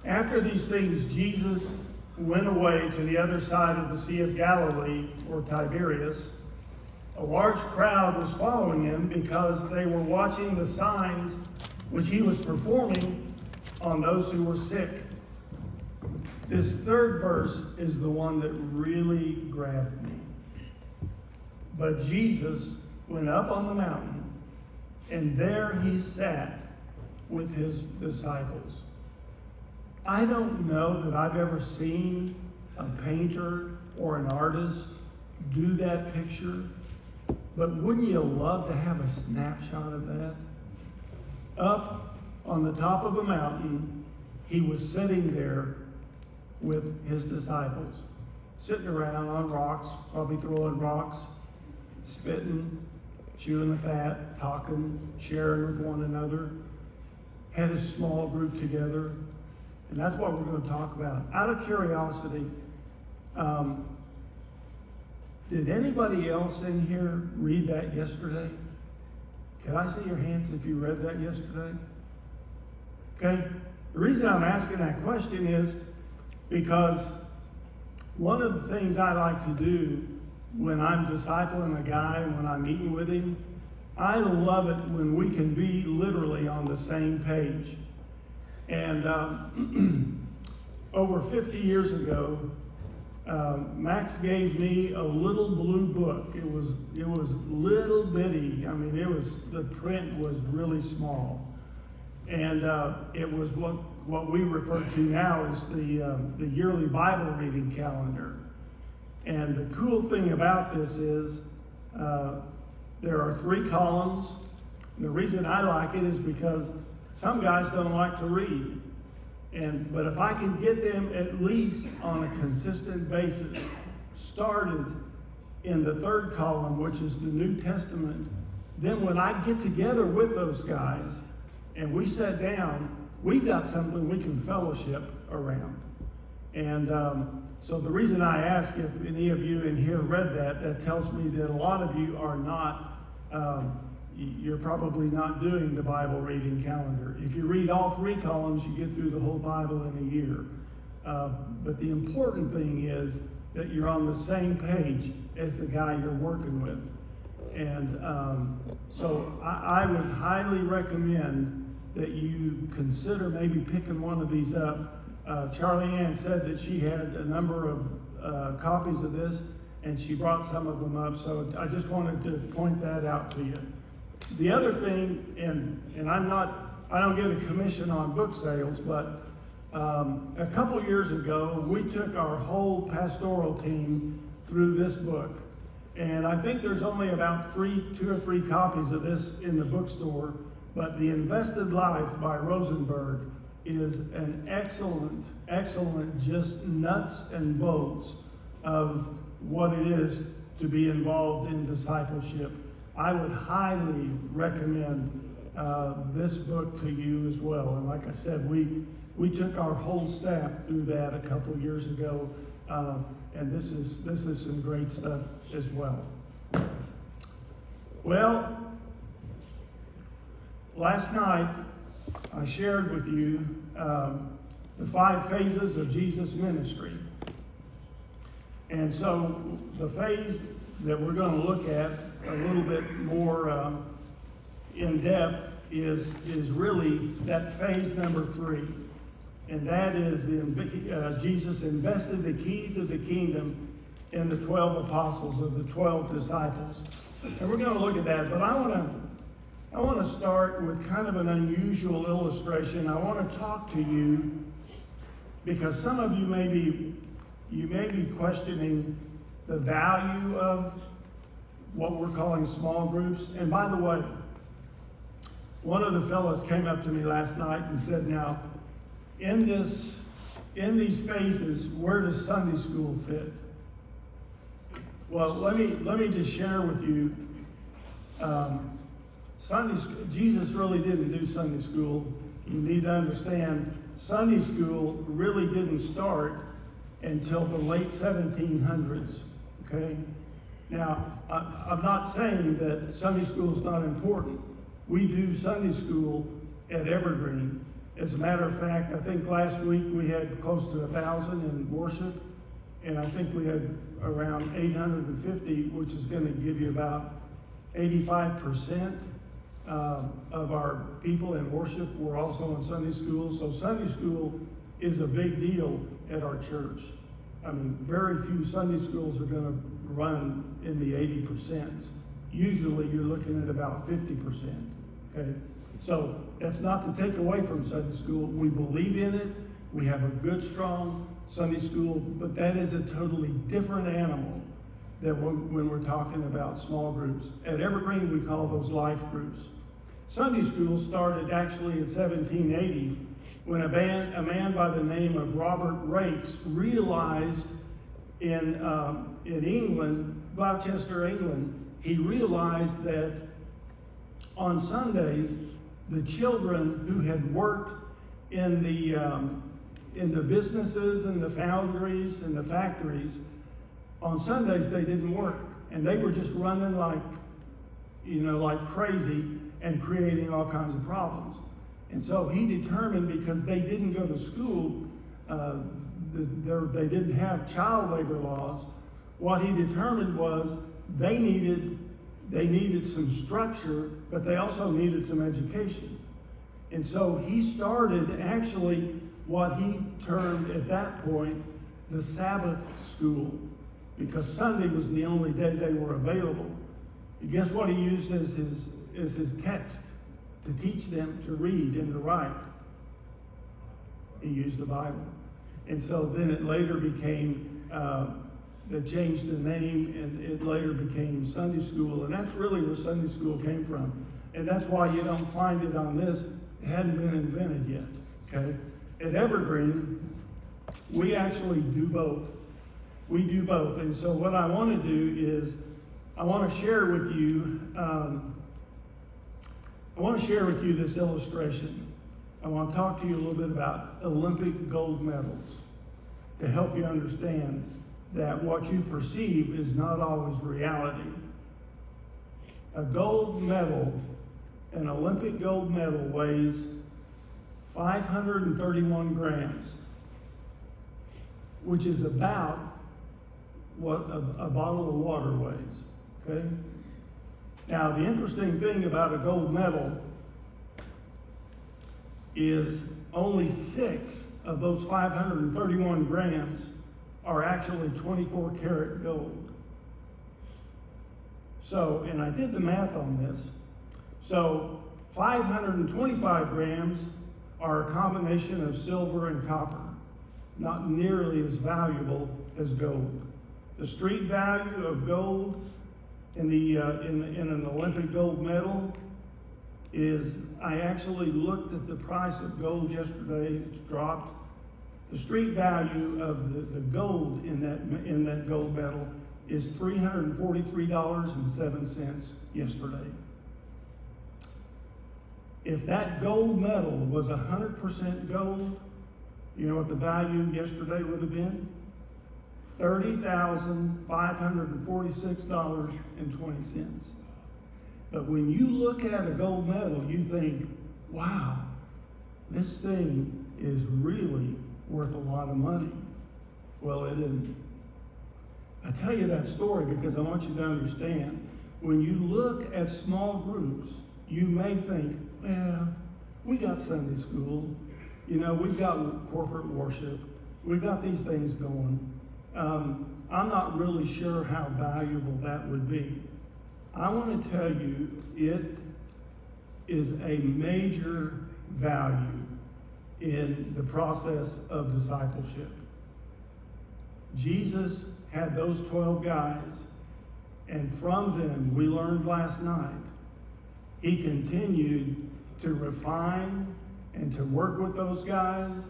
After these things, Jesus went away to the other side of the Sea of Galilee, or Tiberias. A large crowd was following him because they were watching the signs which he was performing on those who were sick. This third verse is the one that really grabbed me. But Jesus went up on the mountain, and there he sat with his disciples. I don't know that I've ever seen a painter or an artist do that picture, but wouldn't you love to have a snapshot of that? Up on the top of a mountain, he was sitting there with his disciples, sitting around on rocks, probably throwing rocks, spitting, chewing the fat, talking, sharing with one another, had a small group together. And that's what we're going to talk about. Out of curiosity, did anybody else in here read that yesterday? Can I see your hands if you read that yesterday? Okay. The reason I'm asking that question is because one of the things I like to do when I'm discipling a guy, when I'm meeting with him, I love it when we can be literally on the same page. And over 50 years ago, Max gave me a little blue book. It was little bitty. I mean, the print was really small, and it was what we refer to now as the yearly Bible reading calendar. And the cool thing about this is there are 3 columns. And the reason I like it is because some guys don't like to read. But if I can get them at least on a consistent basis, started in the 3rd column, which is the New Testament, then when I get together with those guys and we sit down, we've got something we can fellowship around. And so the reason I ask if any of you in here read that tells me that a lot of you are not, you're probably not doing the Bible reading calendar. If you read all 3 columns, you get through the whole Bible in a year. But the important thing is that you're on the same page as the guy you're working with. And so I would highly recommend that you consider maybe picking one of these up. Charlie Ann said that she had a number of copies of this, and she brought some of them up. So I just wanted to point that out to you. The other thing, and I don't get a commission on book sales, but a couple years ago, we took our whole pastoral team through this book. And I think there's only about 2 or 3 copies of this in the bookstore, but The Invested Life by Rosenberg is an excellent, just nuts and bolts of what it is to be involved in discipleship. I would highly recommend this book to you as well. And like I said, we took our whole staff through that a couple years ago, and this is some great stuff as well. Well, last night I shared with you the 5 phases of Jesus' ministry. And so the phase that we're going to look at a little bit more in depth is really that phase number 3. And that is Jesus invested the keys of the kingdom in the 12 apostles, of the 12 disciples. And we're going to look at that, but I want to start with kind of an unusual illustration. I want to talk to you because some of you may be questioning the value of what we're calling small groups. And by the way, one of the fellows came up to me last night and said, now, in these phases, where does Sunday school fit? Well, let me just share with you. Jesus really didn't do Sunday school. You need to understand, Sunday school really didn't start until the late 1700s. Okay. Now, I'm not saying that Sunday school is not important. We do Sunday school at Evergreen, As a matter of fact, I think last week we had close to 1,000 in worship, and I think we had around 850, which is going to give you about 85% of our people in worship were also in Sunday school. So Sunday school is a big deal at our church. I mean, very few Sunday schools are going to run in the 80%. Usually you're looking at about 50%, okay? So that's not to take away from Sunday school. We believe in it. We have a good, strong Sunday school, but that is a totally different animal than when we're talking about small groups. At Evergreen, we call those life groups. Sunday school started actually in 1780 when a man by the name of Robert Raikes realized in England, Gloucester, England, he realized that on Sundays, the children who had worked in the businesses and the foundries and the factories, on Sundays they didn't work, and they were just running like crazy and creating all kinds of problems. And so he determined, because they didn't go to school, they didn't have child labor laws, what he determined was they needed some structure, but they also needed some education. And so he started actually what he termed at that point the Sabbath school, because Sunday was the only day they were available. And guess what he used as his text to teach them to read and to write? He used the Bible. And so then it later became, they changed the name, and it later became Sunday school. And that's really where Sunday school came from. And that's why you don't find it on this. It hadn't been invented yet, okay? At Evergreen, we actually do both. We do both. And so what I want to do is I want to share with you this illustration. I want to talk to you a little bit about Olympic gold medals to help you understand that what you perceive is not always reality. A gold medal, an Olympic gold medal, weighs 531 grams, which is about what a bottle of water weighs, okay? Now, the interesting thing about a gold medal is only 6 of those 531 grams are actually 24 karat gold. So, and I did the math on this. So 525 grams are a combination of silver and copper, not nearly as valuable as gold. The street value of gold in an Olympic gold medal is, I actually looked at the price of gold yesterday, it's dropped. The street value of the gold in that gold medal is $343.07 yesterday. If that gold medal was 100% gold, you know what the value yesterday would have been? $30,546.20. But when you look at a gold medal, you think, wow, this thing is really worth a lot of money. Well, it isn't. I tell you that story because I want you to understand, when you look at small groups, you may think, well, we got Sunday school, you know, we've got corporate worship, we've got these things going. I'm not really sure how valuable that would be. I want to tell you, it is a major value in the process of discipleship. Jesus had those 12 guys, and from them, we learned last night, he continued to refine and to work with those guys.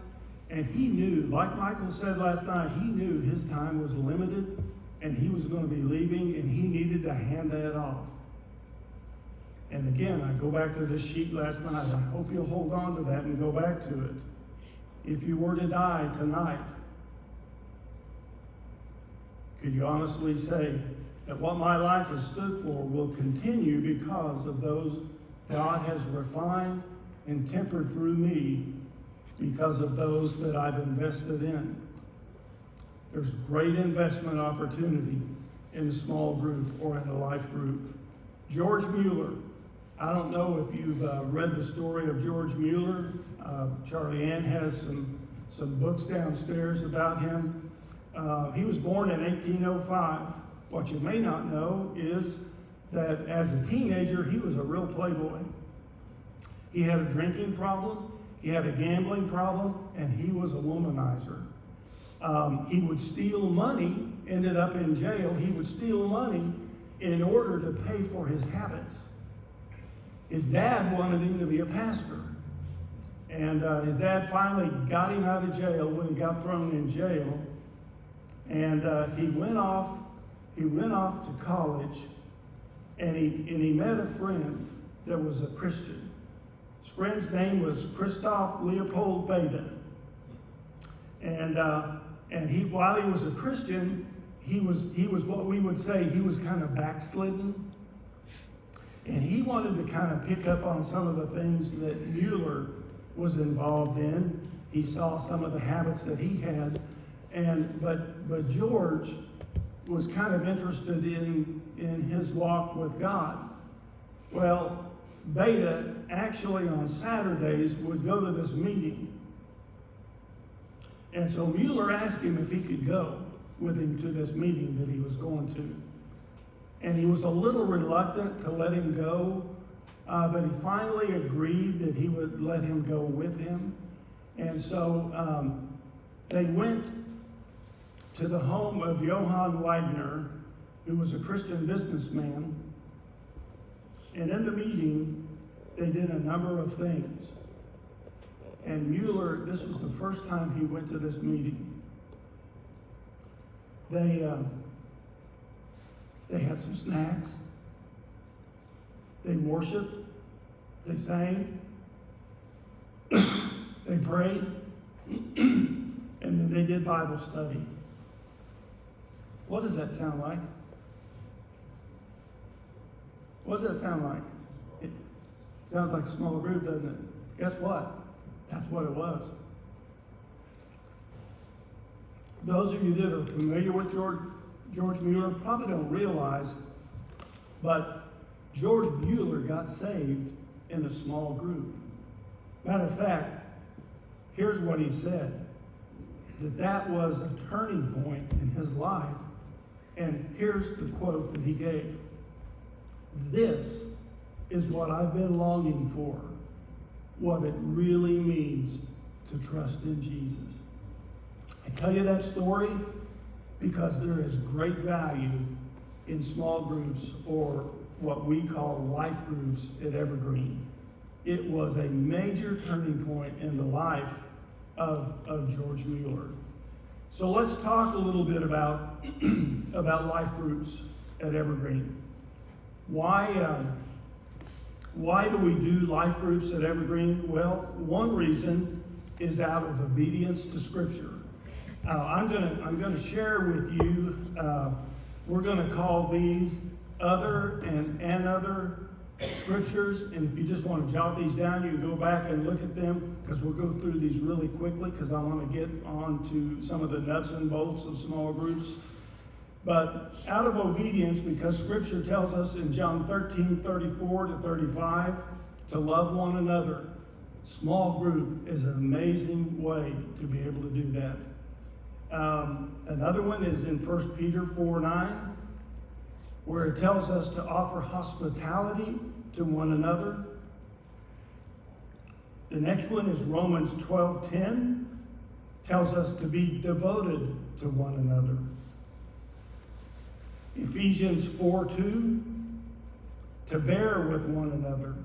And he knew, like Michael said last night, he knew his time was limited and he was going to be leaving, and he needed to hand that off. And again, I go back to this sheet last night. I hope you'll hold on to that and go back to it. If you were to die tonight, could you honestly say that what my life has stood for will continue because of those God has refined and tempered through me because of those that I've invested in. There's great investment opportunity in a small group or in a life group. George Mueller. I don't know if you've read the story of George Mueller. Charlie Ann has some books downstairs about him. He was born in 1805. What you may not know is that as a teenager, he was a real playboy. He had a drinking problem, he had a gambling problem, and he was a womanizer. He would steal money, ended up in jail. He would steal money in order to pay for his habits. His dad wanted him to be a pastor. And his dad finally got him out of jail when he got thrown in jail. And he went off to college, and he met a friend that was a Christian. His friend's name was Christoph Leopold Beta. And he, while he was a Christian, he was what we would say, he was kind of backslidden. And he wanted to kind of pick up on some of the things that Mueller was involved in. He saw some of the habits that he had. But George was kind of interested in his walk with God. Well, Beta actually on Saturdays would go to this meeting. And so Mueller asked him if he could go with him to this meeting that he was going to. And he was a little reluctant to let him go, but he finally agreed that he would let him go with him. And so they went to the home of Johann Wagner, who was a Christian businessman. And in the meeting, they did a number of things. And Mueller, this was the first time he went to this meeting. They had some snacks. They worshiped. They sang. They prayed. And then they did Bible study. What does that sound like? What does that sound like? It sounds like a small group, doesn't it? Guess what? That's what it was. Those of you that are familiar with George Mueller probably don't realize, but George Mueller got saved in a small group. Matter of fact, here's what he said, that was a turning point in his life, and here's the quote that he gave. "This is what I've been longing for, what it really means to trust in Jesus." I tell you that story because there is great value in small groups, or what we call life groups at Evergreen. It was a major turning point in the life of George Mueller. So let's talk a little bit about life groups at Evergreen. Why do we do life groups at Evergreen? Well, one reason is out of obedience to Scripture. I'm gonna share with you. We're gonna call these other and other scriptures. And if you just want to jot these down, you can go back and look at them, because we'll go through these really quickly because I want to get on to some of the nuts and bolts of small groups. But out of obedience, because Scripture tells us in John 13:34-35 to love one another. Small group is an amazing way to be able to do that. Another one is in 1 Peter 4:9, where it tells us to offer hospitality to one another. The next one is Romans 12:10, tells us to be devoted to one another. Ephesians 4:2, to bear with one another.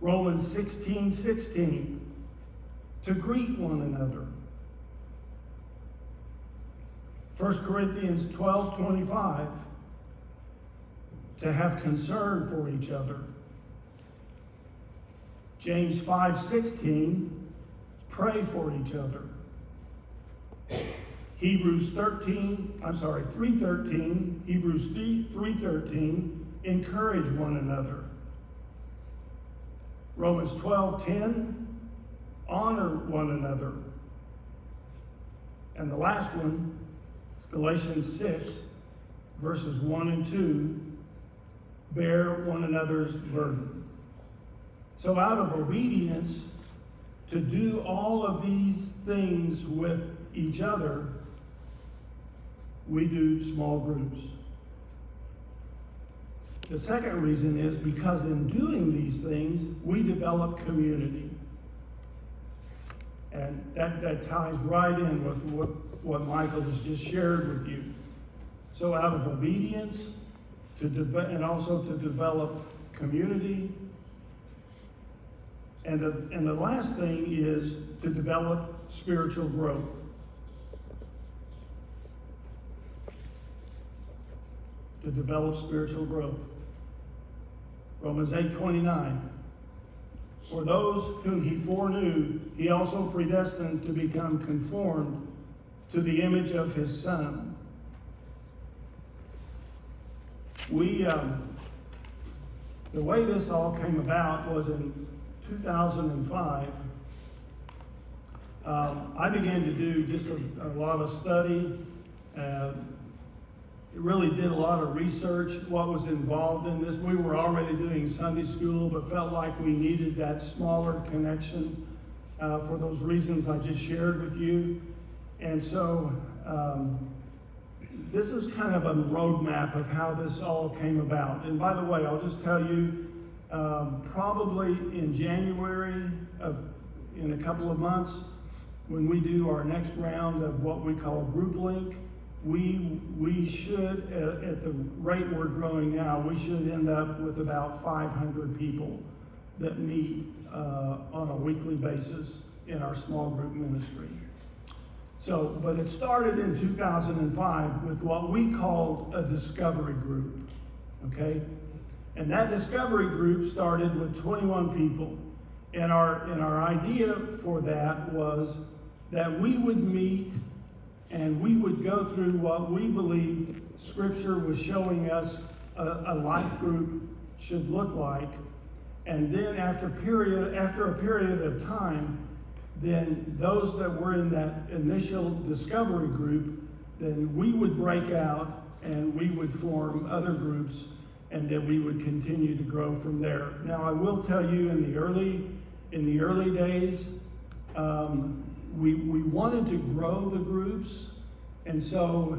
Romans 16:16, to greet one another. 1 Corinthians 12:25, to have concern for each other. James 5:16, pray for each other. Hebrews 3:13, encourage one another. Romans 12:10, honor one another. And the last one, Galatians 6, verses 1 and 2, bear one another's burden. So out of obedience to do all of these things with each other, we do small groups. The second reason is because in doing these things, we develop community. And that ties right in with what Michael has just shared with you. So out of obedience, and also to develop community. And the last thing is to develop spiritual growth. To develop spiritual growth. Romans 8:29. For those whom he foreknew, he also predestined to become conformed to the image of his Son. The way this all came about was in 2005. I began to do just a lot of study. Really did a lot of research, what was involved in this. We were already doing Sunday school, but felt like we needed that smaller connection for those reasons I just shared with you. And so this is kind of a roadmap of how this all came about. And by the way, I'll just tell you, probably in January in a couple of months, when we do our next round of what we call Group Link, we should, at the rate we're growing now, we should end up with about 500 people that meet on a weekly basis in our small group ministry. So, but it started in 2005 with what we called a discovery group, okay? And that discovery group started with 21 people. And our idea for that was that we would meet and we would go through what we believed Scripture was showing us a life group should look like. And then after a period of time, then those that were in that initial discovery group, then we would break out and we would form other groups, and then we would continue to grow from there. Now, I will tell you, in the early days, we wanted to grow the groups, and so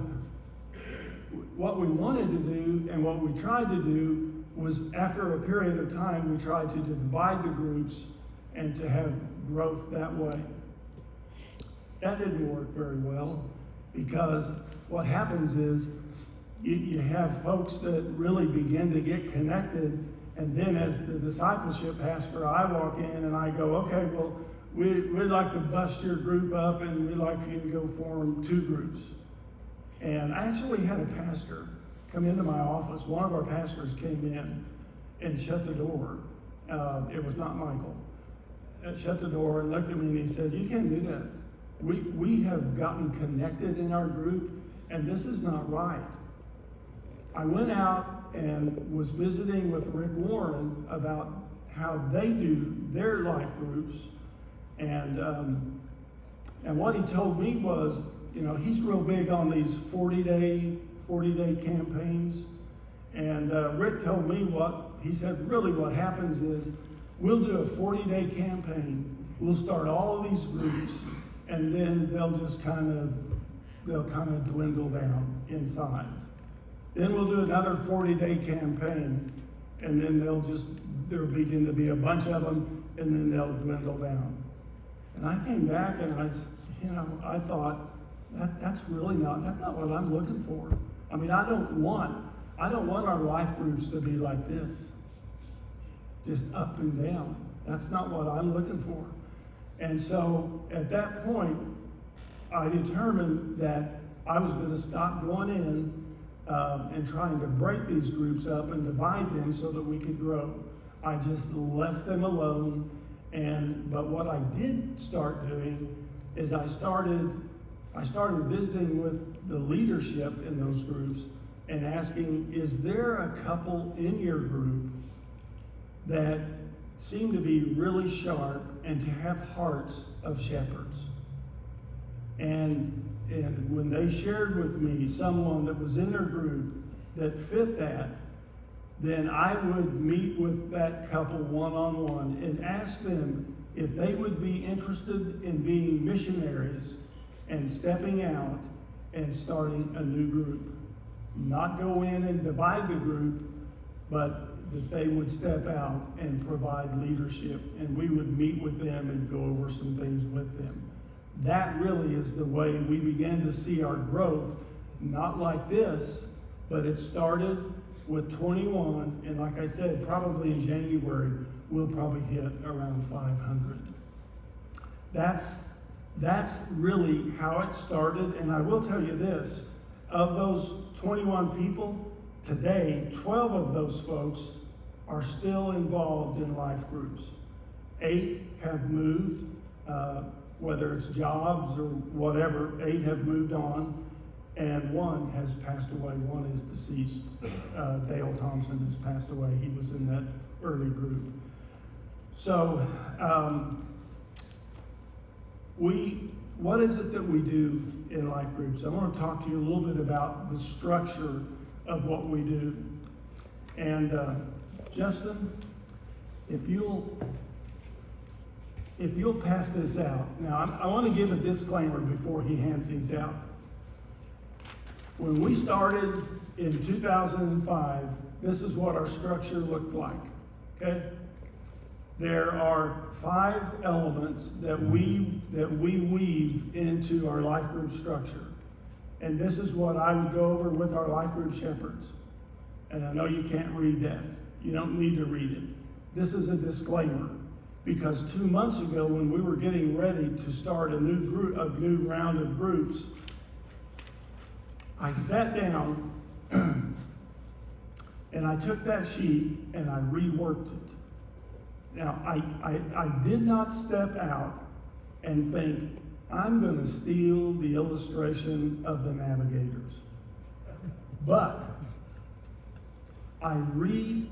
what we wanted to do and what we tried to do was, after a period of time, we tried to divide the groups and to have growth that way. That didn't work very well, because what happens is you have folks that really begin to get connected, and then as the discipleship pastor, I walk in and I go, okay, well, we'd like to bust your group up, and we'd like for you to go form 2 groups. And I actually had a pastor come into my office. One of our pastors came in and shut the door. It was not Michael. Shut the door and looked at me and he said, "You can't do that. We have gotten connected in our group, and this is not right." I went out and was visiting with Rick Warren about how they do their life groups, and what he told me was, he's real big on these 40-day campaigns, and Rick told me he said, really what happens is, we'll do a 40-day campaign. We'll start all of these groups, and then they'll kind of dwindle down in size. Then we'll do another 40-day campaign, and then there'll begin to be a bunch of them, and then they'll dwindle down. And I came back and I thought, that's not what I'm looking for. I mean, I don't want our life groups to be like this, just up and down. That's not what I'm looking for. And so at that point, I determined that I was going to stop going in and trying to break these groups up and divide them so that we could grow. I just left them alone. But what I did start doing is I started visiting with the leadership in those groups and asking, is there a couple in your group that seem to be really sharp and to have hearts of shepherds. And when they shared with me someone that was in their group that fit that, then I would meet with that couple one-on-one and ask them if they would be interested in being missionaries and stepping out and starting a new group. Not go in and divide the group, but that they would step out and provide leadership, and we would meet with them and go over some things with them. That really is the way we began to see our growth, not like this, but it started with 21, and like I said, probably in January, we'll probably hit around 500. That's really how it started, and I will tell you this, of those 21 people, today, 12 of those folks are still involved in life groups. 8 have moved, whether it's jobs or whatever, 8 have moved on, and 1 has passed away. 1 is deceased. Dale Thompson has passed away. He was in that early group. So, what is it that we do in life groups? I want to talk to you a little bit about the structure of what we do. And Justin, if you'll pass this out. Now, I want to give a disclaimer before he hands these out. When we started in 2005, this is what our structure looked like, okay? There are 5 elements that we weave into our life group structure. And this is what I would go over with our life group shepherds. And I know you can't read that. You don't need to read it. This is a disclaimer. Because 2 months ago, when we were getting ready to start a new round of groups, I sat down and I took that sheet and I reworked it. Now, I did not step out and think, I'm going to steal the illustration of the navigators. But I relayed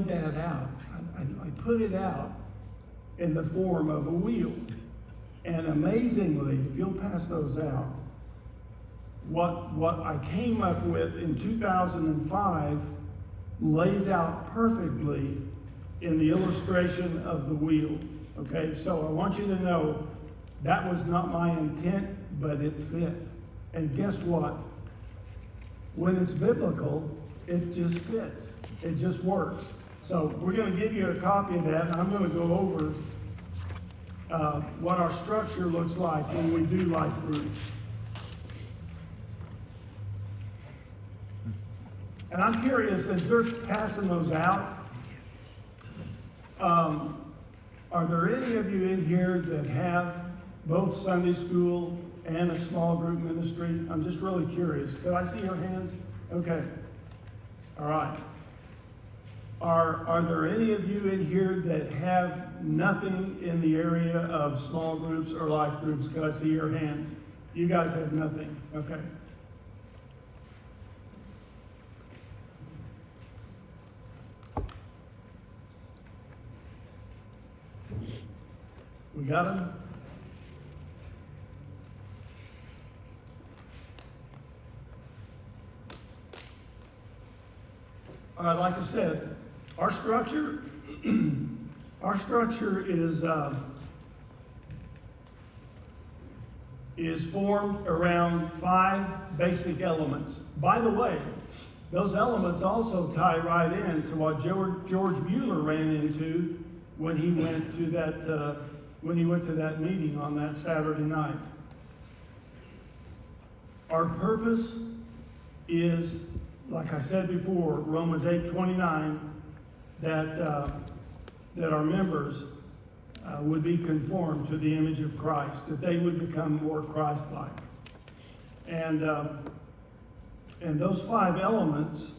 that out. I put it out in the form of a wheel. And amazingly, if you'll pass those out, what I came up with in 2005 lays out perfectly in the illustration of the wheel. Okay, so I want you to know that was not my intent, but it fit. And guess what? When it's biblical, it just fits. It just works. So we're going to give you a copy of that, and I'm going to go over what our structure looks like when we do life groups. And I'm curious, as they're passing those out, are there any of you in here that have both Sunday school and a small group ministry? I'm just really curious. Could I see your hands? Okay. All right. Are there any of you in here that have nothing in the area of small groups or life groups? Could I see your hands? You guys have nothing. Okay. We got them? All right, like I said, our structure is formed around 5 basic elements. By the way, those elements also tie right in to what George Mueller ran into when he went to that meeting on that Saturday night. Our purpose is, like I said before, Romans 8:29, that our members would be conformed to the image of Christ, that they would become more Christ-like. And those 5 elements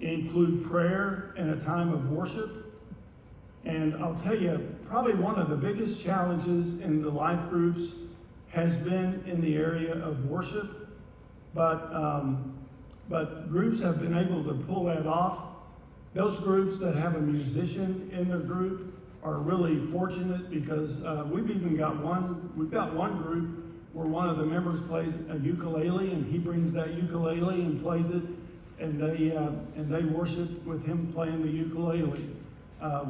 include prayer and a time of worship. And I'll tell you, probably one of the biggest challenges in the life groups has been in the area of worship, but groups have been able to pull that off. Those groups that have a musician in their group are really fortunate because we've got one group where one of the members plays a ukulele, and he brings that ukulele and plays it, and they worship with him playing the ukulele.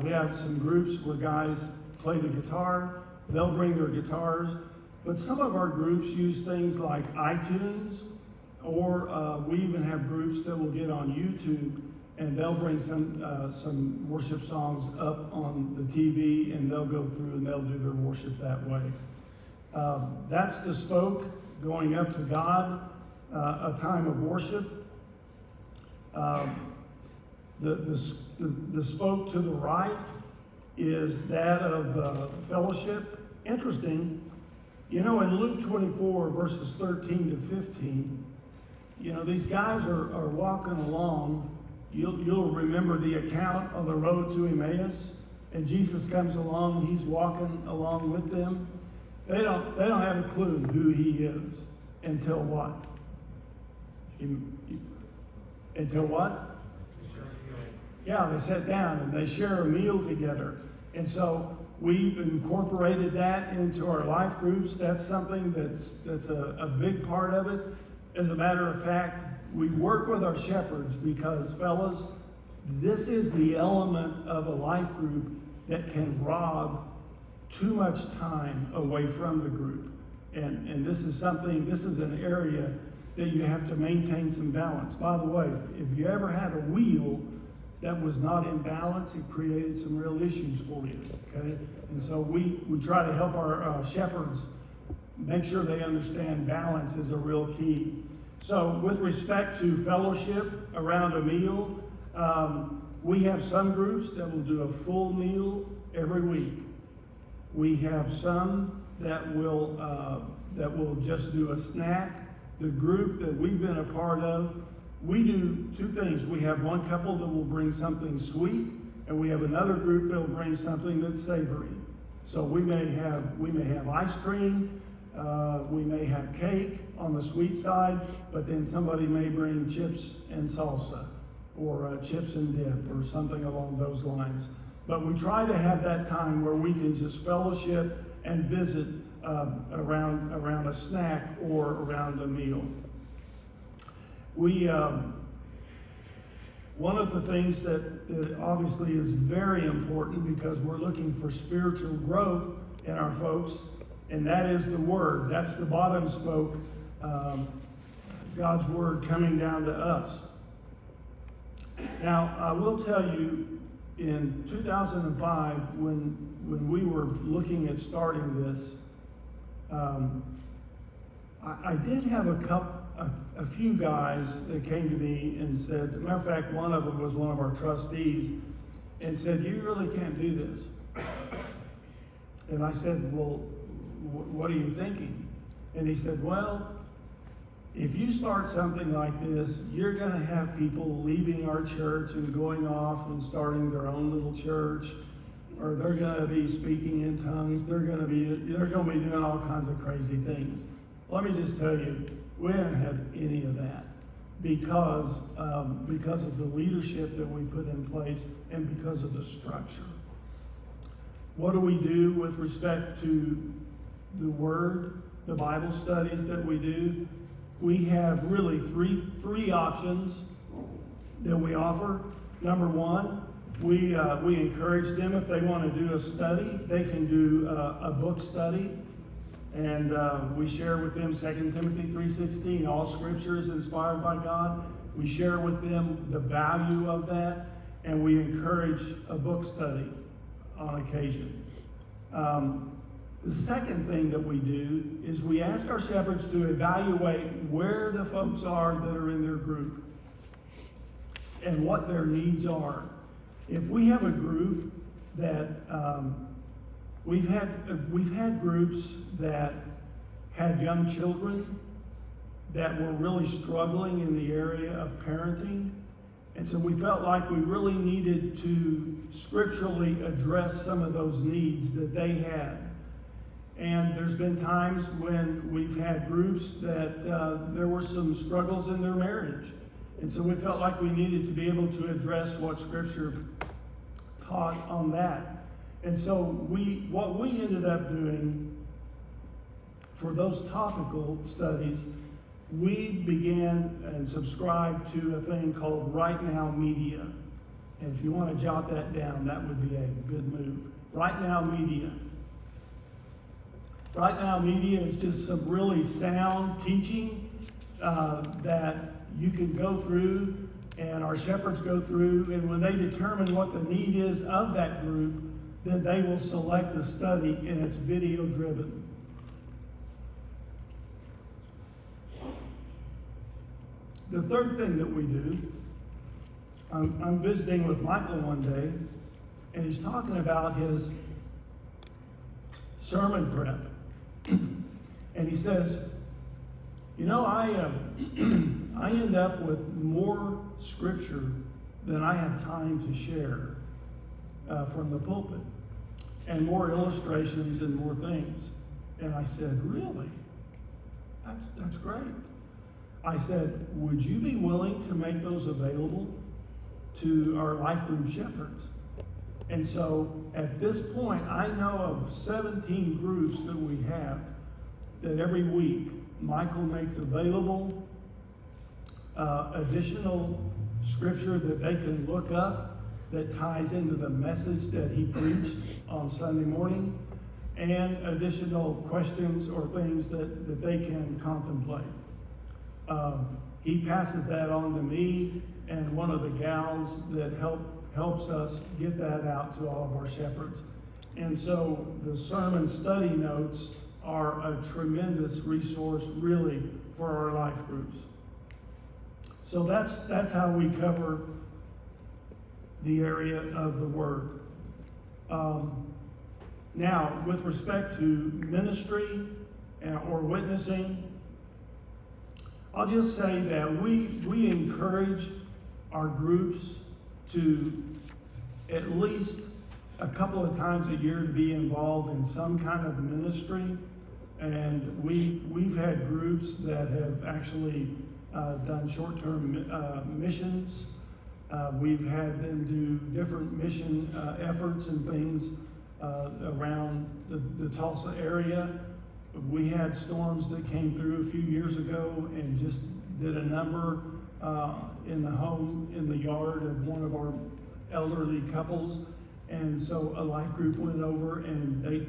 We have some groups where guys play the guitar, they'll bring their guitars, but some of our groups use things like iTunes, or we even have groups that will get on YouTube, and they'll bring some worship songs up on the TV, and they'll go through and they'll do their worship that way. That's the spoke, going up to God, a time of worship. The spoke to the right is that of fellowship. Interesting, in Luke 24, verses 13 to 15, these guys are walking along. You'll remember the account on the road to Emmaus, and Jesus comes along, he's walking along with them. They don't have a clue who he is until what? Until what? Yeah, they sit down and they share a meal together. And so we've incorporated that into our life groups. That's something that's a big part of it. As a matter of fact, we work with our shepherds because, fellas, this is the element of a life group that can rob too much time away from the group. And this is an area that you have to maintain some balance. By the way, if you ever had a wheel that was not in balance, it created some real issues for you, okay? And so we try to help our shepherds make sure they understand balance is a real key. So with respect to fellowship around a meal, we have some groups that will do a full meal every week. We have some that will just do a snack. The group that we've been a part of, we do two things. We have one couple that will bring something sweet, and we have another group that will bring something that's savory. So we may have ice cream, we may have cake on the sweet side, but then somebody may bring chips and salsa, or chips and dip, or something along those lines. But we try to have that time where we can just fellowship and visit around a snack or around a meal. One of the things that obviously is very important, because we're looking for spiritual growth in our folks, and that is the Word. That's the bottom spoke, God's Word coming down to us. Now, I will tell you, in 2005, when we were looking at starting this, I did have a few guys that came to me and said, as a matter of fact, one of them was one of our trustees, and said, "You really can't do this." And I said, "Well, what are you thinking?" And he said, "Well, if you start something like this, you're going to have people leaving our church and going off and starting their own little church, or they're going to be speaking in tongues. They're going to be doing all kinds of crazy things." Let me just tell you, we haven't had any of that because of the leadership that we put in place and because of the structure. What do we do with respect to the Word, the Bible studies that we do? We have really three options that we offer. Number one, we encourage them, if they want to do a study, they can do a book study. And we share with them 2 Timothy 3:16, all Scripture is inspired by God. We share with them the value of that, and we encourage a book study on occasion. The second thing that we do is we ask our shepherds to evaluate where the folks are that are in their group and what their needs are. If we have a group that we've had groups that had young children that were really struggling in the area of parenting, and so we felt like we really needed to scripturally address some of those needs that they had. And there's been times when we've had groups that there were some struggles in their marriage. And so we felt like we needed to be able to address what Scripture taught on that. And so what we ended up doing for those topical studies, we began and subscribed to a thing called Right Now Media. And if you want to jot that down, that would be a good move. Right Now Media. Right Now Media is just some really sound teaching that you can go through, and our shepherds go through, and when they determine what the need is of that group, then they will select a study, and it's video driven. The third thing that we do, I'm visiting with Michael one day, and he's talking about his sermon prep. And he says, you know, I end up with more scripture than I have time to share from the pulpit, and more illustrations and more things. And I said, really? That's great. I said, would you be willing to make those available to our life group shepherds? And so at this point, I know of 17 groups that we have that every week Michael makes available additional scripture that they can look up that ties into the message that he preached on Sunday morning, and additional questions or things that they can contemplate. He passes that on to me and one of the gals that helps us get that out to all of our shepherds. And so the sermon study notes are a tremendous resource, really, for our life groups. So that's how we cover the area of the Word. Now, with respect to ministry or witnessing, I'll just say that we encourage our groups to at least a couple of times a year to be involved in some kind of ministry. And we've had groups that have actually done short-term missions. We've had them do different mission efforts and things around the Tulsa area. We had storms that came through a few years ago and just did a number in the yard of one of our elderly couples. And so a life group went over and they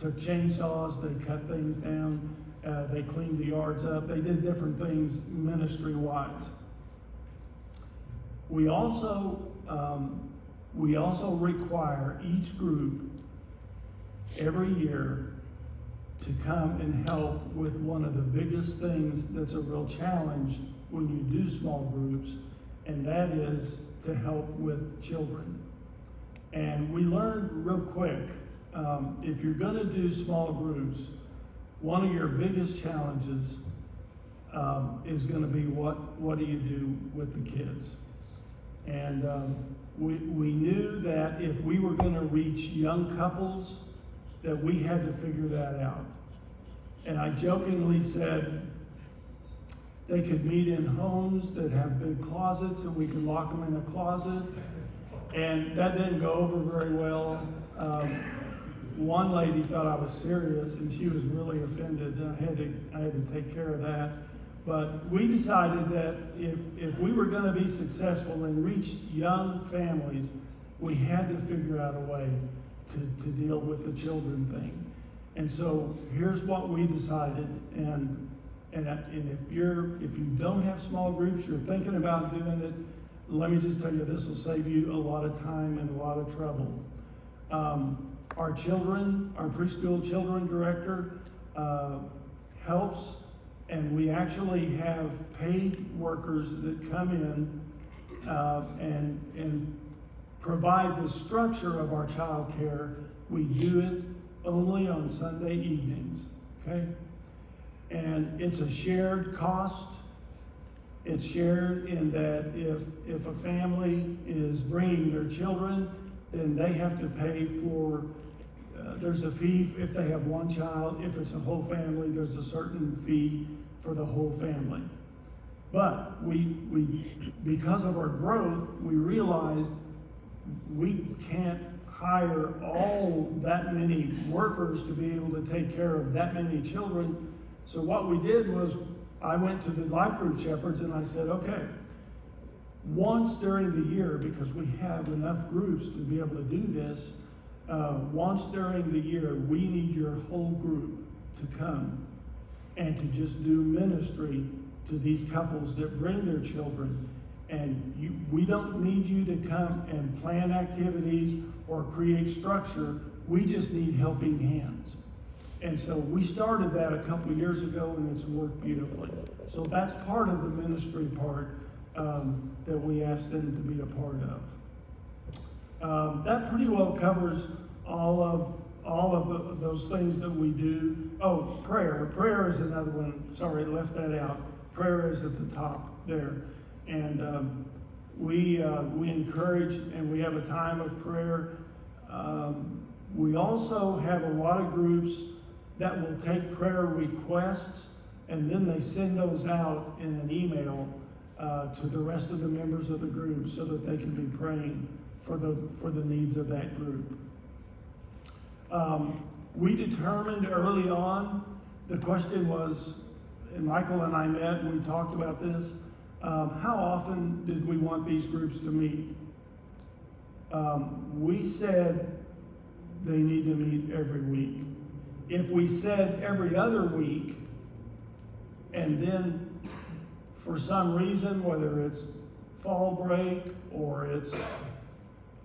took chainsaws, they cut things down, they cleaned the yards up, they did different things ministry-wise. We also require each group every year to come and help with one of the biggest things that's a real challenge when you do small groups, and that is to help with children. And we learned real quick, if you're going to do small groups, one of your biggest challenges is going to be what do you do with the kids? And we knew that if we were going to reach young couples, that we had to figure that out. And I jokingly said they could meet in homes that have big closets and we could lock them in a closet. And that didn't go over very well. One lady thought I was serious and she was really offended, and I had to take care of that. But we decided that if we were going to be successful and reach young families, we had to figure out a way to deal with the children thing. And so here's what we decided. And if you don't have small groups, you're thinking about doing it, let me just tell you, this will save you a lot of time and a lot of trouble. Our preschool children director helps, and we actually have paid workers that come in and provide the structure of our child care. We do it only on Sunday evenings, okay? And it's a shared cost. It's shared in that if a family is bringing their children, then they have to pay for, there's a fee if they have one child. If it's a whole family, there's a certain fee for the whole family. But we because of our growth, we realized we can't hire all that many workers to be able to take care of that many children. So what we did was, I went to the life group shepherds and I said, okay, once during the year, because we have enough groups to be able to do this, once during the year, we need your whole group to come and to just do ministry to these couples that bring their children. And we don't need you to come and plan activities or create structure. We just need helping hands. And so we started that a couple of years ago, and it's worked beautifully. So that's part of the ministry part that we asked them to be a part of. That pretty well covers all of those things that we do. Oh, prayer. Prayer is another one. Sorry, left that out. Prayer is at the top there. And we encourage, and we have a time of prayer. We also have a lot of groups that will take prayer requests, and then they send those out in an email to the rest of the members of the group so that they can be praying for the needs of that group. We determined early on, the question was, and Michael and I met and we talked about this, how often did we want these groups to meet? We said they need to meet every week. If we said every other week, and then for some reason, whether it's fall break or it's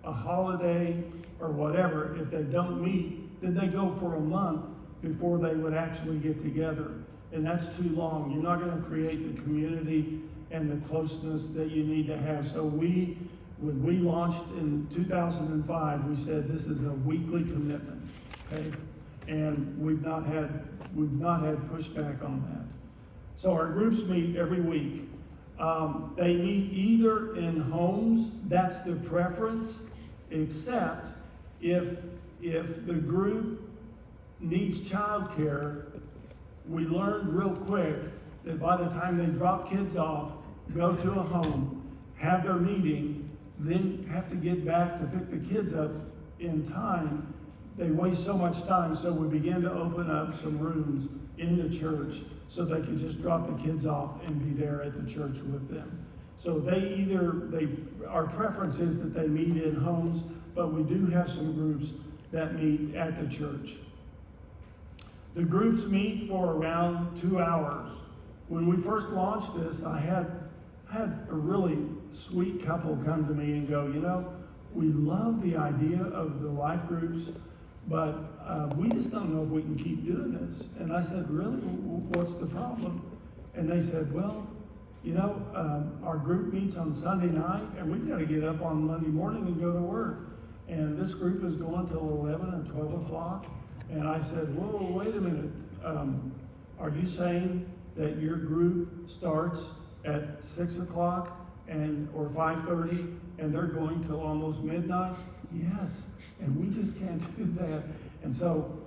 a holiday or whatever, if they don't meet, then they go for a month before they would actually get together. And that's too long. You're not going to create the community and the closeness that you need to have. So when we launched in 2005, we said this is a weekly commitment, okay? And we've not had pushback on that. So our groups meet every week. They meet either in homes, that's the preference, except if the group needs childcare. We learned real quick that by the time they drop kids off, go to a home, have their meeting, then have to get back to pick the kids up in time, they waste so much time. So we began to open up some rooms in the church so they could just drop the kids off and be there at the church with them. So our preference is that they meet in homes, but we do have some groups that meet at the church. The groups meet for around 2 hours. When we first launched this, I had a really sweet couple come to me and go, we love the idea of the life groups, but we just don't know if we can keep doing this. And I said, really? What's the problem? And they said, well, our group meets on Sunday night, and we've got to get up on Monday morning and go to work. And this group is going till 11 or 12 o'clock. And I said, whoa, wait a minute. Are you saying that your group starts at 6 o'clock or 5:30 and they're going till almost midnight? Yes, and we just can't do that. And so,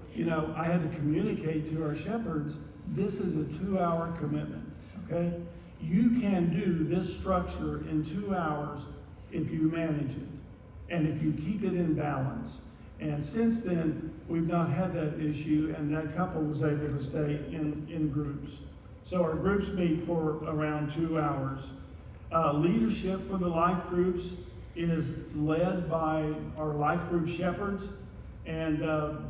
I had to communicate to our shepherds, this is a 2-hour commitment, okay? You can do this structure in 2 hours if you manage it and if you keep it in balance. And since then, we've not had that issue, and that couple was able to stay in groups. So our groups meet for around 2 hours. Leadership for the life groups is led by our life group shepherds. And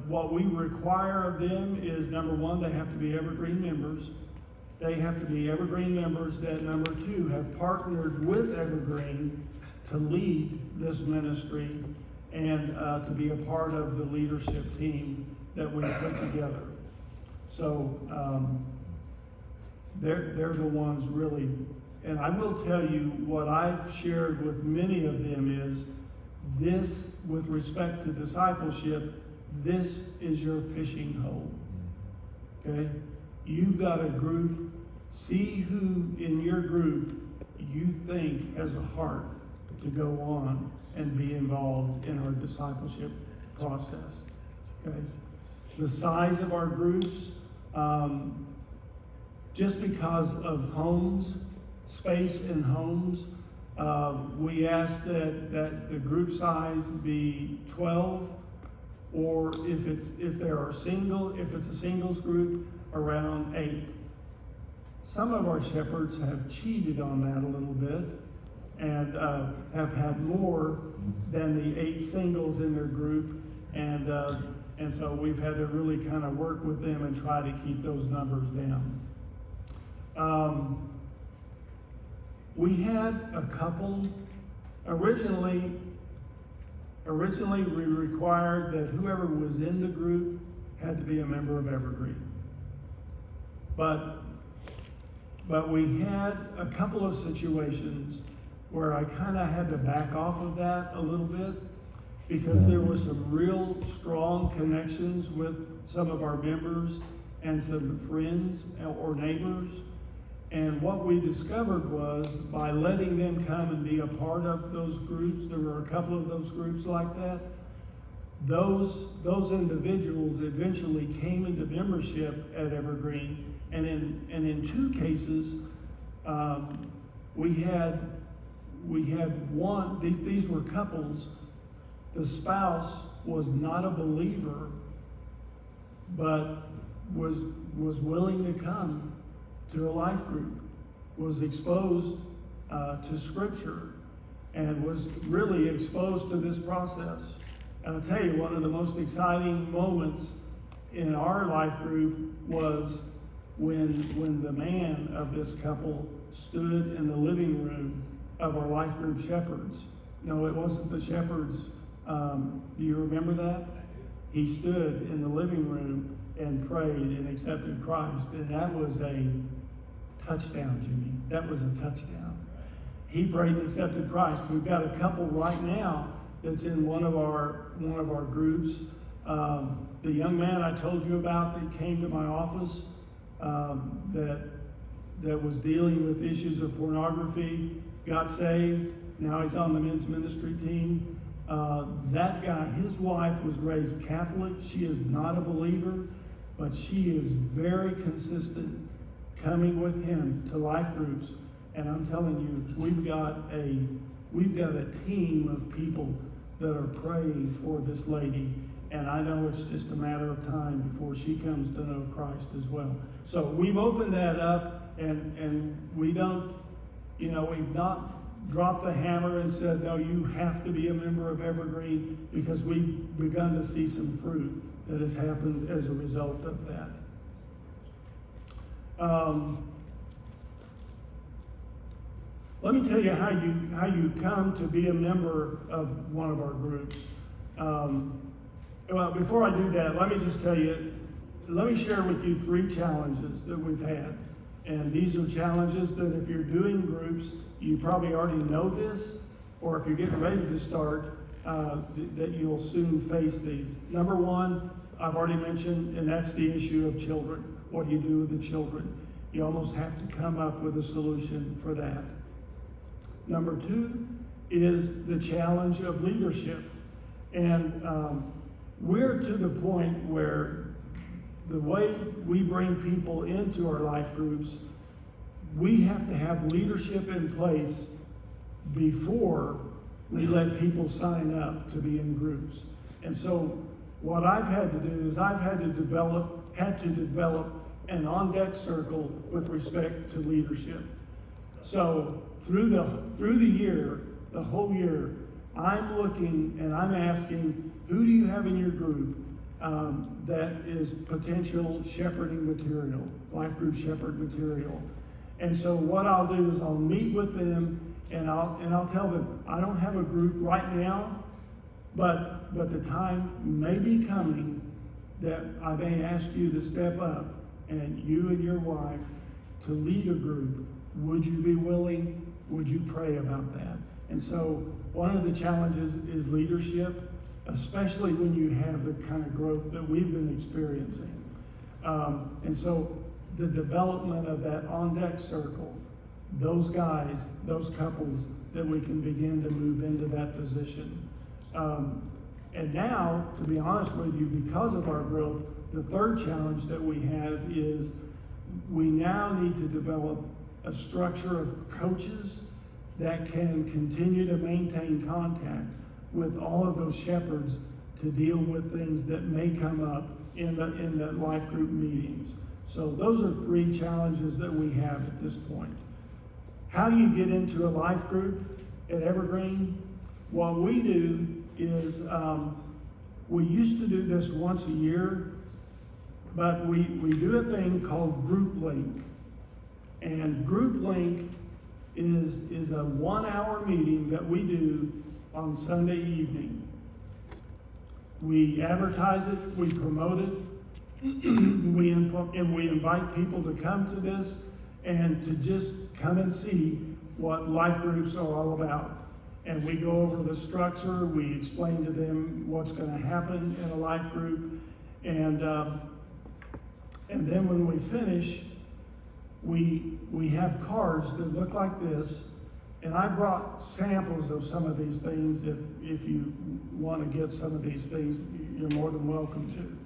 what we require of them is, number one, they have to be Evergreen members. They have to be Evergreen members that, number two, have partnered with Evergreen to lead this ministry and to be a part of the leadership team that we put together. So they're the ones really, and I will tell you what I've shared with many of them is this, with respect to discipleship, this is your fishing hole, okay? You've got a group, see who in your group you think has a heart to go on and be involved in our discipleship process, okay? The size of our groups, just because of homes, space in homes. We ask that the group size be 12, or if it's a singles group, around 8. Some of our shepherds have cheated on that a little bit and have had more than the 8 singles in their group, and so we've had to really kind of work with them and try to keep those numbers down. We had a couple. Originally we required that whoever was in the group had to be a member of Evergreen. But we had a couple of situations where I kind of had to back off of that a little bit, because there were some real strong connections with some of our members and some friends or neighbors. And what we discovered was, by letting them come and be a part of those groups, there were a couple of those groups like that, those individuals eventually came into membership at Evergreen. And in 2 cases, we had one, these were couples. The spouse was not a believer, but was willing to come to a life group, was exposed to Scripture, and was really exposed to this process. And I'll tell you, one of the most exciting moments in our life group was when the man of this couple stood in the living room of our life group shepherds. No, it wasn't the shepherds. Do you remember that? He stood in the living room and prayed and accepted Christ, and that was a touchdown, Jimmy. That was a touchdown. He prayed and accepted Christ. We've got a couple right now that's in one of our groups. The young man I told you about that came to my office, that was dealing with issues of pornography, got saved. Now he's on the men's ministry team. That guy, his wife was raised Catholic. She is not a believer, but she is very consistent coming with him to life groups. And I'm telling you, we've got a team of people that are praying for this lady. And I know it's just a matter of time before she comes to know Christ as well. So we've opened that up, and we don't, we've not dropped the hammer and said, no, you have to be a member of Evergreen, because we've begun to see some fruit that has happened as a result of that. Let me tell you how you come to be a member of one of our groups. Well, before I do that, let me just tell you, let me share with you 3 challenges that we've had. And these are challenges that if you're doing groups, you probably already know this, or if you're getting ready to start, that you'll soon face these. Number 1, I've already mentioned, and that's the issue of children. What do you do with the children? You almost have to come up with a solution for that. Number 2 is the challenge of leadership. And we're to the point where the way we bring people into our life groups, we have to have leadership in place before we let people sign up to be in groups. And so what I've had to do is I've had to develop an on-deck circle with respect to leadership. So through the year, the whole year, I'm looking and I'm asking, who do you have in your group that is potential shepherding material, life group shepherd material? And so what I'll do is I'll meet with them and I'll tell them, I don't have a group right now, but the time may be coming that I may ask you to step up and you and your wife to lead a group. Would you be willing? Would you pray about that? And so one of the challenges is leadership, especially when you have the kind of growth that we've been experiencing. And so the development of that on-deck circle, those guys, those couples, that we can begin to move into that position. And now, to be honest with you, because of our growth, the third challenge that we have is we now need to develop a structure of coaches that can continue to maintain contact with all of those shepherds to deal with things that may come up in the life group meetings. So those are 3 challenges that we have at this point. How do you get into a life group at Evergreen? What we do is we used to do this once a year, but we do a thing called Group Link. And Group Link is a 1-hour meeting that we do on Sunday evening. We advertise it, we promote it, we invite people to come to this and to just come and see what life groups are all about. And we go over the structure, we explain to them what's going to happen in a life group, and then when we finish, we have cards that look like this, and I brought samples of some of these things. If you want to get some of these things, you're more than welcome to.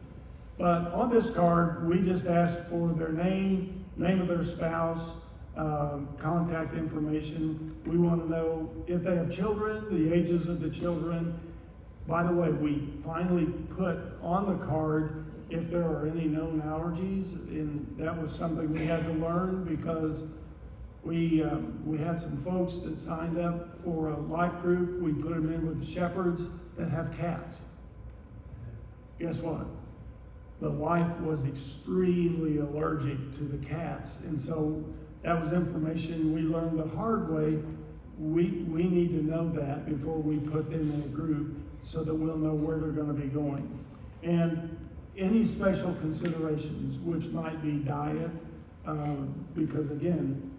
But on this card, we just ask for their name of their spouse, contact information. We want to know if they have children, the ages of the children. By the way, we finally put on the card if there are any known allergies, and that was something we had to learn because we had some folks that signed up for a life group. We put them in with the shepherds that have cats. Guess what? The wife was extremely allergic to the cats, and so that was information we learned the hard way. We need to know that before we put them in a group so that we'll know where they're going to be going. And any special considerations, which might be diet, because again,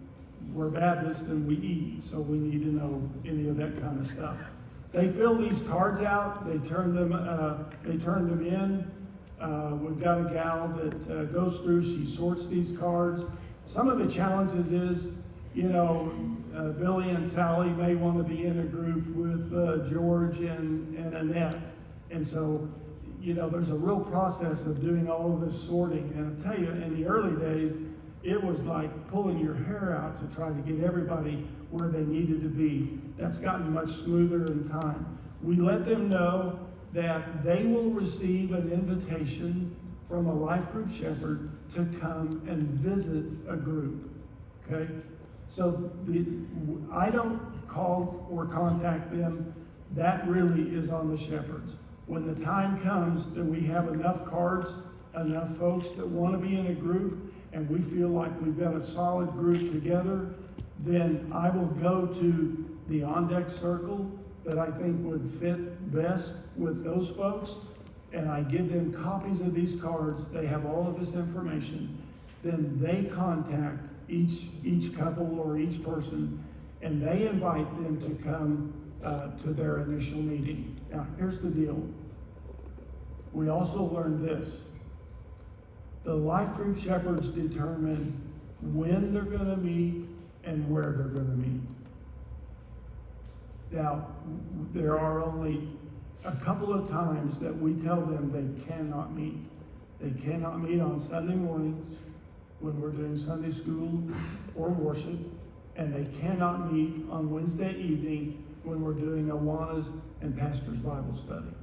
we're Baptist and we eat, so we need to know any of that kind of stuff. They fill these cards out, they turn them in. We've got a gal that goes through, she sorts these cards. Some of the challenges is, Billy and Sally may want to be in a group with George and Annette. And so, there's a real process of doing all of this sorting. And I tell you, in the early days, it was like pulling your hair out to try to get everybody where they needed to be. That's gotten much smoother in time. We let them know that they will receive an invitation from a life group shepherd to come and visit a group, okay? So I don't call or contact them. That really is on the shepherds. When the time comes that we have enough cards, enough folks that want to be in a group, and we feel like we've got a solid group together, then I will go to the on-deck circle that I think would fit best with those folks, and I give them copies of these cards. They have all of this information. Then they contact each couple or each person, and they invite them to come to their initial meeting. Now, here's the deal. We also learned this. The life group shepherds determine when they're going to meet and where they're going to meet. Now, there are only a couple of times that we tell them they cannot meet. They cannot meet on Sunday mornings when we're doing Sunday school or worship, and they cannot meet on Wednesday evening when we're doing Awana's and Pastor's Bible study.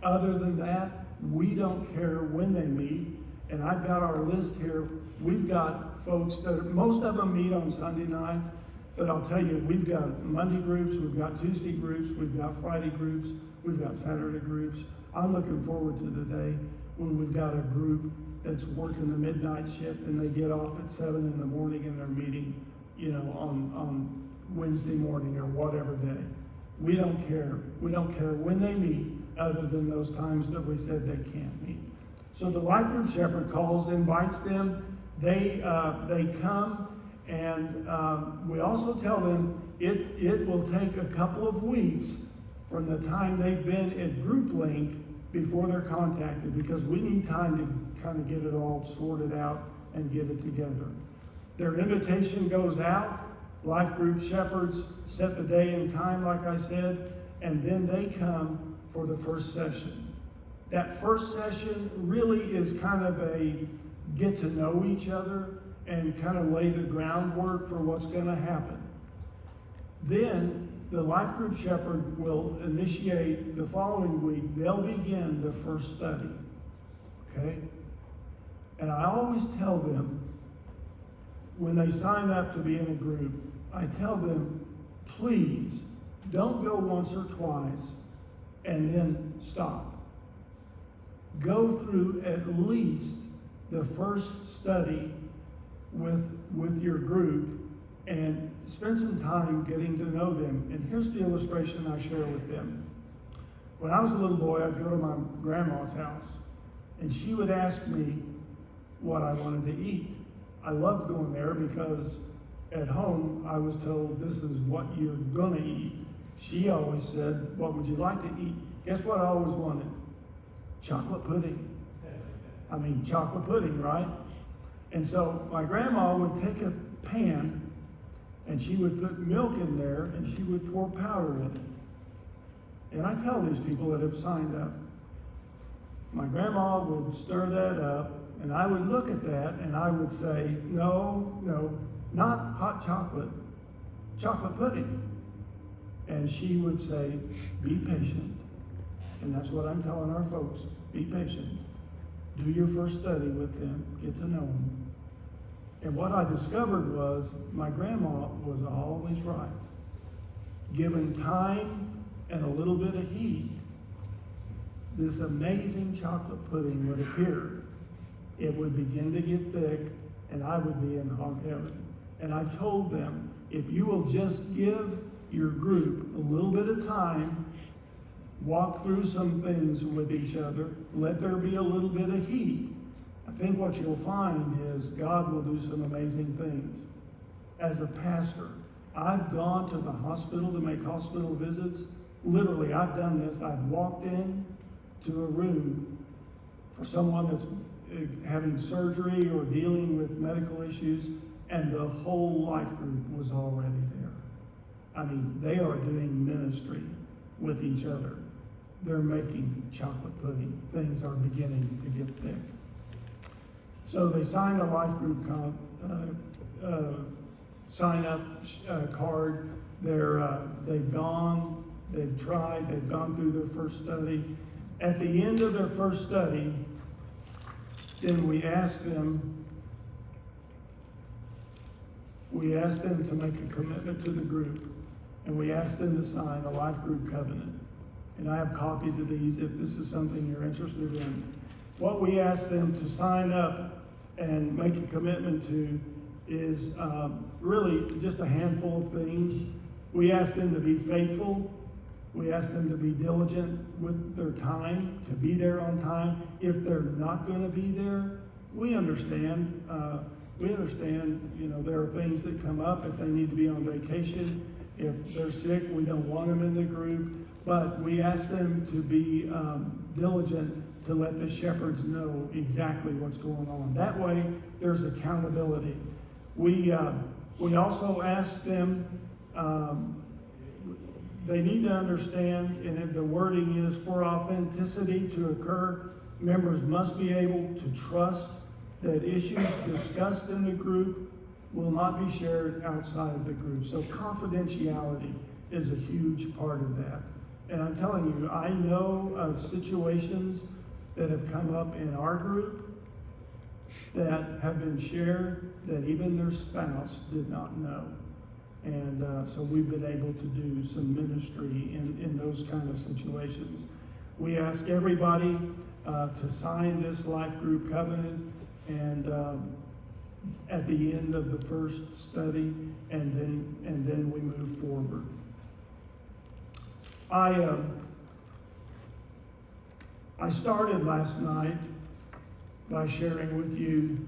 Other than that, we don't care when they meet, and I've got our list here. We've got folks that most of them meet on Sunday night, but I'll tell you, we've got Monday groups, we've got Tuesday groups, we've got Friday groups, we've got Saturday groups. I'm looking forward to the day when we've got a group that's working the midnight shift and they get off at 7 in the morning and they're meeting, on Wednesday morning or whatever day. We don't care. We don't care when they meet other than those times that we said they can't meet. So the life group shepherd calls, invites them. They come. And we also tell them it will take a couple of weeks from the time they've been at Group Link before they're contacted, because we need time to kind of get it all sorted out and get it together. Their invitation goes out. Life group shepherds set the day and time, like I said, and then they come for the first session. That first session really is kind of a get to know each other. and kind of lay the groundwork for what's going to happen. Then the life group shepherd will initiate the following week. They'll begin the first study. Okay? And I always tell them, when they sign up to be in a group, I tell them, please don't go once or twice and then stop. Go through at least the first study with your group and spend some time getting to know them. And here's the illustration I share with them. When I was a little boy, I'd go to my grandma's house, and she would ask me what I wanted to eat. I loved going there because at home I was told this is what you're gonna eat. She always said, what would you like to eat? Guess what I always wanted? Chocolate pudding. I mean, chocolate pudding, right? And so my grandma would take a pan and she would put milk in there and she would pour powder in it. And I tell these people that have signed up, my grandma would stir that up and I would look at that and I would say, no, not hot chocolate, chocolate pudding. And she would say, be patient. And that's what I'm telling our folks, be patient. Do your first study with them, get to know them. And what I discovered was my grandma was always right. Given time and a little bit of heat, this amazing chocolate pudding would appear. It would begin to get thick, and I would be in hog heaven. And I've told them, if you will just give your group a little bit of time, walk through some things with each other, let there be a little bit of heat, I think what you'll find is God will do some amazing things. As a pastor, I've gone to the hospital to make hospital visits. Literally, I've done this. I've walked in to a room for someone that's having surgery or dealing with medical issues, and the whole life group was already there. I mean, they are doing ministry with each other. They're making chocolate pudding. Things are beginning to get thick. So they signed a life group sign-up card. They've gone, they've tried, they've gone through their first study. At the end of their first study, then we asked them to make a commitment to the group, and we asked them to sign a life group covenant. And I have copies of these if this is something you're interested in. What we asked them to sign up and make a commitment to is really just a handful of things. We asked them to be faithful. We asked them to be diligent with their time, to be there on time. If they're not going to be there, we understand. There are things that come up. If they need to be on vacation, if they're sick, we don't want them in the group. But we ask them to be diligent to let the shepherds know exactly what's going on. That way, there's accountability. We also ask them, they need to understand, and if the wording is for authenticity to occur, members must be able to trust that issues discussed in the group will not be shared outside of the group. So confidentiality is a huge part of that. And I'm telling you, I know of situations that have come up in our group that have been shared that even their spouse did not know. And so we've been able to do some ministry in those kind of situations. We ask everybody to sign this life group covenant, and at the end of the first study, and then we move forward. I started last night by sharing with you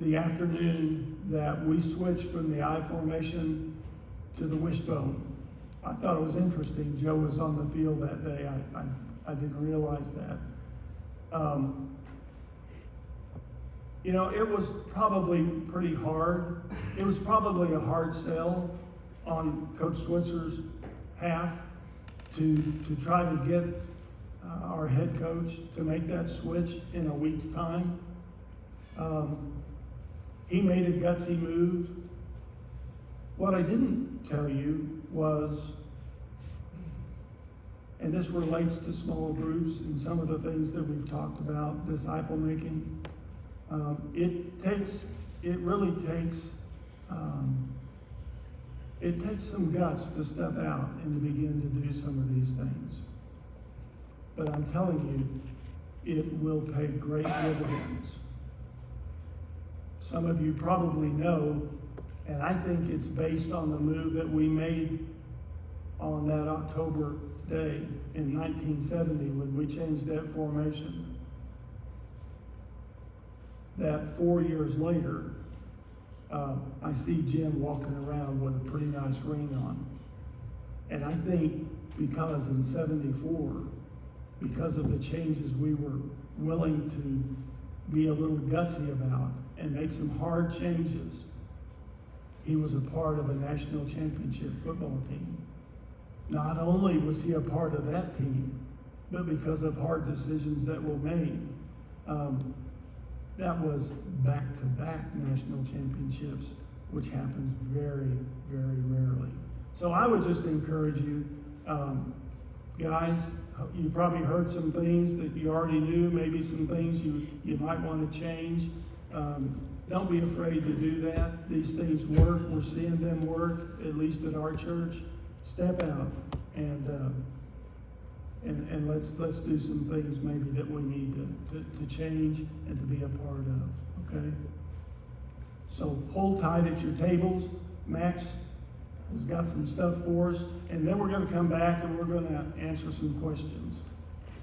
the afternoon that we switched from the I formation to the wishbone. I thought it was interesting. Joe was on the field that day. I didn't realize that. It was probably pretty hard. It was probably a hard sell on Coach Switzer's half to try to get our head coach, to make that switch in a week's time. He made a gutsy move. What I didn't tell you was, and this relates to small groups and some of the things that we've talked about, disciple making. It really takes some guts to step out and to begin to do some of these things. But I'm telling you, it will pay great dividends. Some of you probably know, and I think it's based on the move that we made on that October day in 1970 when we changed that formation, that 4 years later, I see Jim walking around with a pretty nice ring on. And I think because in 74, because of the changes we were willing to be a little gutsy about and make some hard changes, he was a part of a national championship football team. Not only was he a part of that team, but because of hard decisions that were made, that was back-to-back national championships, which happens very, very rarely. So I would just encourage you, guys, you probably heard some things that you already knew, maybe some things you might want to change. Don't be afraid to do that. These things work. We're seeing them work, at least at our church. Step out and let's do some things maybe that we need to change and to be a part of, okay? So hold tight at your tables. Max has got some stuff for us, and then we're going to come back and we're going to answer some questions.